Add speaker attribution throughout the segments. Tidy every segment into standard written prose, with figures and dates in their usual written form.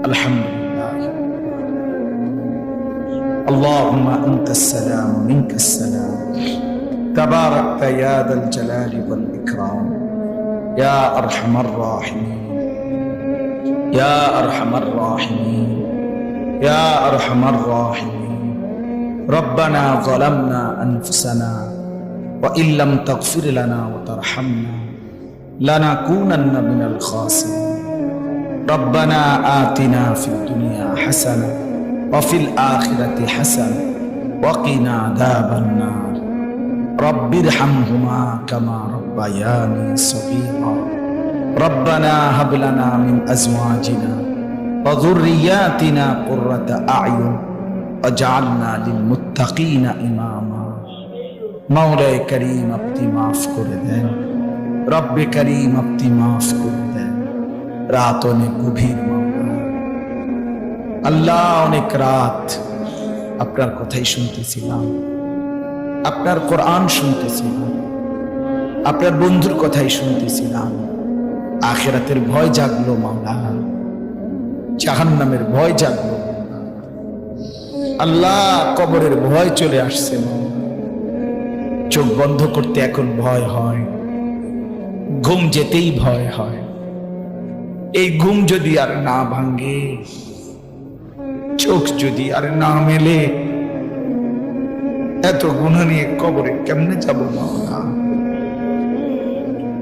Speaker 1: আলহামদুলিল্লাহ। اللهم أنت السلام منك السلام تباركت يا ذا الجلال والإكرام يا أرحم الراحمين يا أرحم الراحمين يا أرحم الراحمين ربنا ظلمنا أنفسنا وإن لم تغفر لنا وترحمنا لنكونن من الخاسرين ربنا آتنا في الدنيا حسنة وفي الآخرة حسنة وقنا عذاب النار رب ارحمهما كما ربياني صغيرا ربنا هب لنا من أزواجنا وذرياتنا قرة أعين واجعلنا للمتقين إماما مولاي كريم আপনি মাফ করে দেন রব্বে করিম আপনি মাফ করে দেন রাত অনেক গভীর আল্লাহ অনেক রাত আপনার কথাই শুনতেছিলাম আপনার কোরআন শুনতেছিলাম আপনার বন্ধুর কথাই শুনতেছিলাম আখিরাতের ভয় জাগলো মাওলা জাহান্নামের ভয় জাগলো আল্লাহ কবরের ভয় চলে আসছে চোখ বন্ধ করতে এখন ভয় হয় ঘুম যেতেই ভয় হয় এই ঘুম যদি আর না ভাঙে চোখ যদি আর না মেলে এত গুনাহ নিয়ে কবরে কেমনে যাব মাওলা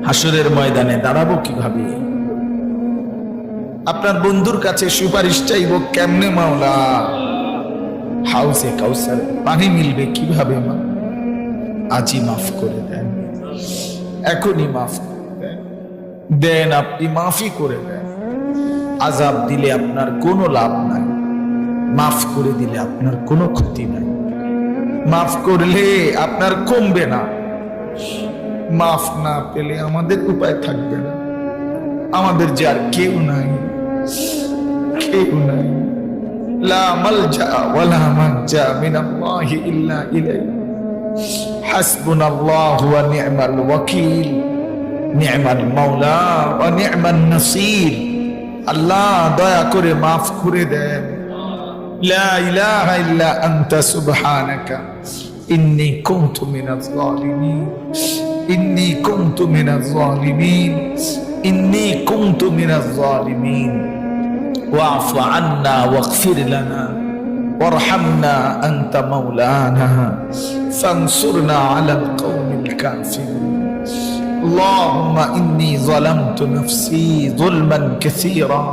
Speaker 1: হাসরের ময়দানে দাঁড়াবো কিভাবে আপনার বন্ধুর কাছে সুপারিশ চাইবো কেমনে মাওলা হাউসে কাউসার পানি মিলবে কিভাবে মা আজই মাফ করে দেন এখনই মাফ করে দেন দেন আপনি মাফই করে দেন আযাব দিলে আপনার কোনো লাভ নাই মাফ করে দিলে আপনার কোনো ক্ষতি নাই মাফ করলে আপনার কমবে না মাফ না পেলে আমাদের উপায় থাকবে না আমাদের যে আর কেউ নাই লা মালজা ওয়ালা মানজা মিনাল্লাহি ইল্লা ইলাইহি হাসবুনাল্লাহু ওয়া নি'মাল ওয়াকিল নি'মাল মাওলা ওয়া নি'মান নাসীর আল্লাহ দয়া করে মাফ করে দেন لا إله إلا أنت سبحانك إني كنت من الظالمين إني كنت من الظالمين إني كنت من الظالمين واعف عنا واغفر لنا وارحمنا أنت مولانا فانصرنا على القوم الكافرين اللهم إني ظلمت نفسي ظلما كثيرا